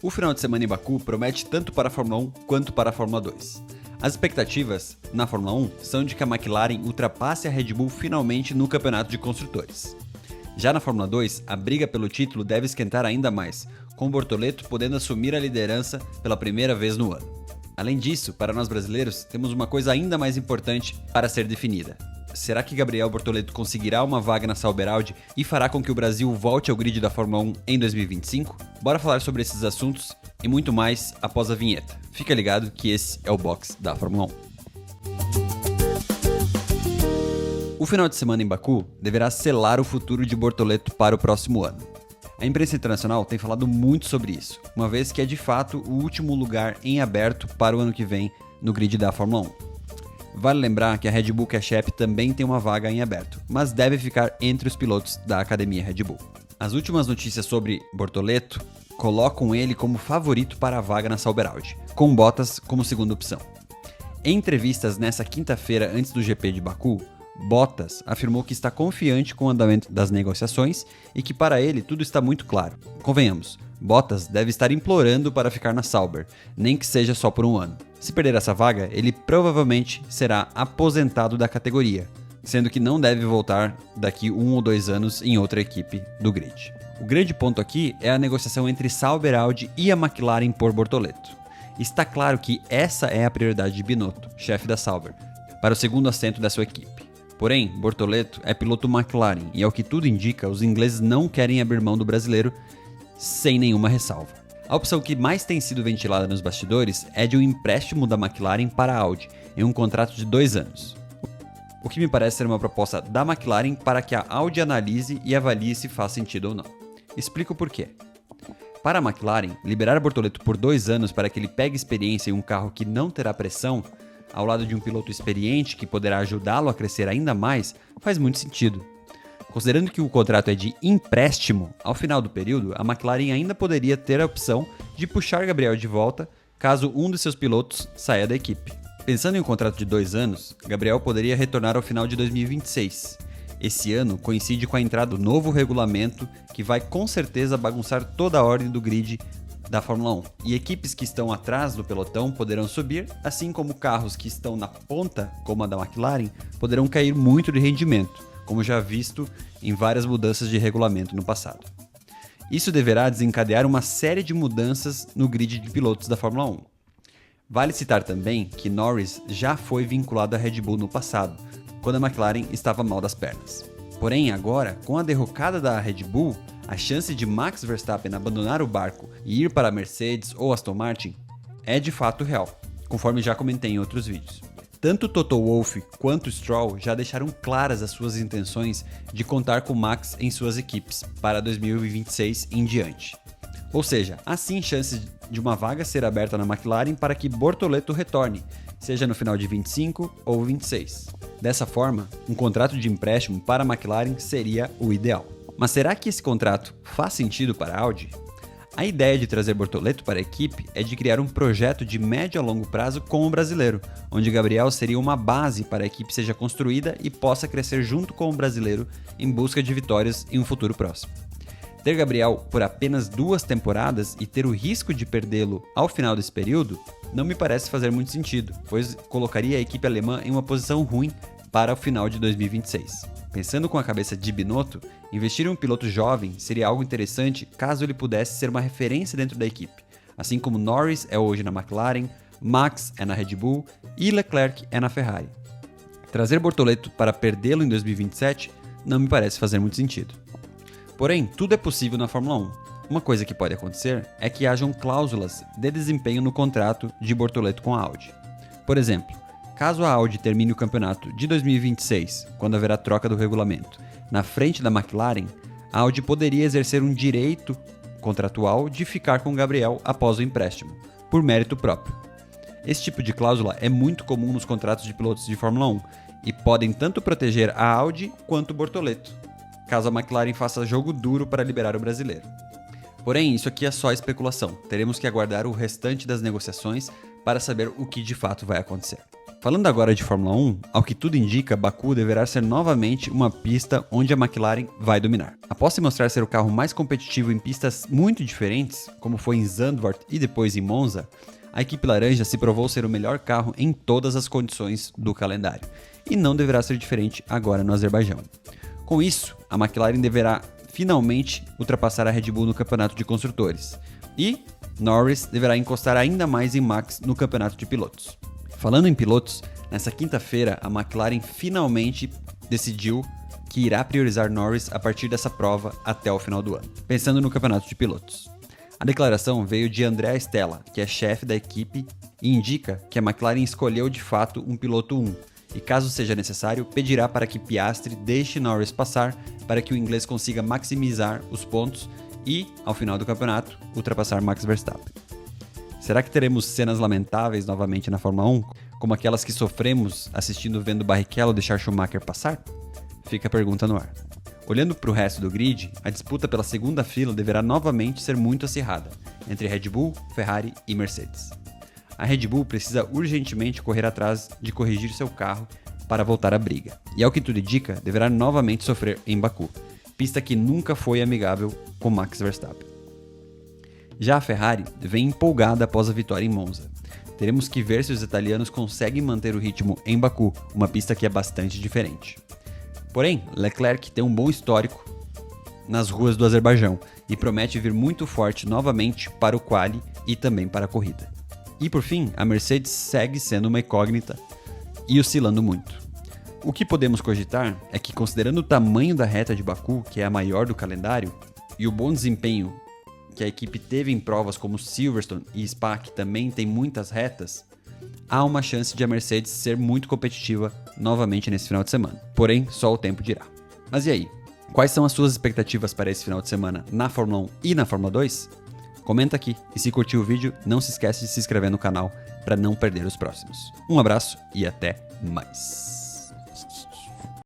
O final de semana em Baku promete tanto para a Fórmula 1 quanto para a Fórmula 2. As expectativas na Fórmula 1 são de que a McLaren ultrapasse a Red Bull finalmente no campeonato de construtores. Já na Fórmula 2, a briga pelo título deve esquentar ainda mais, com Bortoleto podendo assumir a liderança pela primeira vez no ano. Além disso, para nós brasileiros, temos uma coisa ainda mais importante para ser definida. Será que Gabriel Bortoleto conseguirá uma vaga na Sauber Audi e fará com que o Brasil volte ao grid da Fórmula 1 em 2025? Bora falar sobre esses assuntos e muito mais após a vinheta. Fica ligado que esse é o box da Fórmula 1. O final de semana em Baku deverá selar o futuro de Bortoleto para o próximo ano. A imprensa internacional tem falado muito sobre isso, uma vez que é de fato o último lugar em aberto para o ano que vem no grid da Fórmula 1. Vale lembrar que a Red Bull Cash App também tem uma vaga em aberto, mas deve ficar entre os pilotos da Academia Red Bull. As últimas notícias sobre Bortoleto colocam ele como favorito para a vaga na Sauber Audi, com Bottas como segunda opção. Em entrevistas nessa quinta-feira antes do GP de Baku, Bottas afirmou que está confiante com o andamento das negociações e que para ele tudo está muito claro. Convenhamos, Bottas deve estar implorando para ficar na Sauber, nem que seja só por um ano. Se perder essa vaga, ele provavelmente será aposentado da categoria, sendo que não deve voltar daqui 1 ou 2 anos em outra equipe do grid. O grande ponto aqui é a negociação entre Sauber Audi e a McLaren por Bortoleto. Está claro que essa é a prioridade de Binotto, chefe da Sauber, para o segundo assento da sua equipe. Porém, Bortoleto é piloto McLaren e, ao que tudo indica, os ingleses não querem abrir mão do brasileiro sem nenhuma ressalva. A opção que mais tem sido ventilada nos bastidores é de um empréstimo da McLaren para a Audi, em um contrato de 2 anos. O que me parece ser uma proposta da McLaren para que a Audi analise e avalie se faz sentido ou não. Explico por quê. Para a McLaren, liberar Bortoleto por 2 anos para que ele pegue experiência em um carro que não terá pressão, ao lado de um piloto experiente que poderá ajudá-lo a crescer ainda mais, faz muito sentido. Considerando que o contrato é de empréstimo, ao final do período, a McLaren ainda poderia ter a opção de puxar Gabriel de volta caso um de seus pilotos saia da equipe. Pensando em um contrato de 2 anos, Gabriel poderia retornar ao final de 2026. Esse ano coincide com a entrada do novo regulamento que vai com certeza bagunçar toda a ordem do grid da Fórmula 1. E equipes que estão atrás do pelotão poderão subir, assim como carros que estão na ponta, como a da McLaren, poderão cair muito de rendimento, como já visto em várias mudanças de regulamento no passado. Isso deverá desencadear uma série de mudanças no grid de pilotos da Fórmula 1. Vale citar também que Norris já foi vinculado à Red Bull no passado, quando a McLaren estava mal das pernas. Porém, agora, com a derrocada da Red Bull, a chance de Max Verstappen abandonar o barco e ir para a Mercedes ou Aston Martin é de fato real, conforme já comentei em outros vídeos. Tanto Toto Wolff quanto Stroll já deixaram claras as suas intenções de contar com Max em suas equipes para 2026 em diante. Ou seja, há sim chances de uma vaga ser aberta na McLaren para que Bortoleto retorne, seja no final de 25 ou 26. Dessa forma, um contrato de empréstimo para a McLaren seria o ideal. Mas será que esse contrato faz sentido para a Audi? A ideia de trazer Bortoleto para a equipe é de criar um projeto de médio a longo prazo com o brasileiro, onde Gabriel seria uma base para a equipe seja construída e possa crescer junto com o brasileiro em busca de vitórias em um futuro próximo. Ter Gabriel por apenas 2 temporadas e ter o risco de perdê-lo ao final desse período não me parece fazer muito sentido, pois colocaria a equipe alemã em uma posição ruim para o final de 2026. Pensando com a cabeça de Binotto, investir em um piloto jovem seria algo interessante caso ele pudesse ser uma referência dentro da equipe, assim como Norris é hoje na McLaren, Max é na Red Bull e Leclerc é na Ferrari. Trazer Bortoleto para perdê-lo em 2027 não me parece fazer muito sentido. Porém, tudo é possível na Fórmula 1. Uma coisa que pode acontecer é que hajam cláusulas de desempenho no contrato de Bortoleto com a Audi. Por exemplo, caso a Audi termine o campeonato de 2026, quando haverá troca do regulamento, na frente da McLaren, a Audi poderia exercer um direito contratual de ficar com Gabriel após o empréstimo, por mérito próprio. Esse tipo de cláusula é muito comum nos contratos de pilotos de Fórmula 1 e podem tanto proteger a Audi quanto Bortoleto, caso a McLaren faça jogo duro para liberar o brasileiro. Porém, isso aqui é só especulação, teremos que aguardar o restante das negociações para saber o que de fato vai acontecer. Falando agora de Fórmula 1, ao que tudo indica, Baku deverá ser novamente uma pista onde a McLaren vai dominar. Após se mostrar ser o carro mais competitivo em pistas muito diferentes, como foi em Zandvoort e depois em Monza, a equipe laranja se provou ser o melhor carro em todas as condições do calendário, e não deverá ser diferente agora no Azerbaijão. Com isso, a McLaren deverá finalmente ultrapassar a Red Bull no campeonato de construtores, e Norris deverá encostar ainda mais em Max no campeonato de pilotos. Falando em pilotos, nessa quinta-feira a McLaren finalmente decidiu que irá priorizar Norris a partir dessa prova até o final do ano, pensando no campeonato de pilotos. A declaração veio de Andrea Stella, que é chefe da equipe, e indica que a McLaren escolheu de fato um piloto 1, e caso seja necessário, pedirá para que Piastri deixe Norris passar para que o inglês consiga maximizar os pontos e, ao final do campeonato, ultrapassar Max Verstappen. Será que teremos cenas lamentáveis novamente na Fórmula 1, como aquelas que sofremos assistindo vendo Barrichello deixar Schumacher passar? Fica a pergunta no ar. Olhando para o resto do grid, a disputa pela segunda fila deverá novamente ser muito acirrada, entre Red Bull, Ferrari e Mercedes. A Red Bull precisa urgentemente correr atrás de corrigir seu carro para voltar à briga, e ao que tudo indica, deverá novamente sofrer em Baku, pista que nunca foi amigável com Max Verstappen. Já a Ferrari vem empolgada após a vitória em Monza. Teremos que ver se os italianos conseguem manter o ritmo em Baku, uma pista que é bastante diferente. Porém, Leclerc tem um bom histórico nas ruas do Azerbaijão e promete vir muito forte novamente para o quali e também para a corrida. E por fim, a Mercedes segue sendo uma incógnita e oscilando muito. O que podemos cogitar é que, considerando o tamanho da reta de Baku, que é a maior do calendário, e o bom desempenho que a equipe teve em provas como Silverstone e Spa, que também tem muitas retas, há uma chance de a Mercedes ser muito competitiva novamente nesse final de semana. Porém, só o tempo dirá. Mas e aí? Quais são as suas expectativas para esse final de semana na Fórmula 1 e na Fórmula 2? Comenta aqui, e se curtiu o vídeo, não se esquece de se inscrever no canal para não perder os próximos. Um abraço e até mais!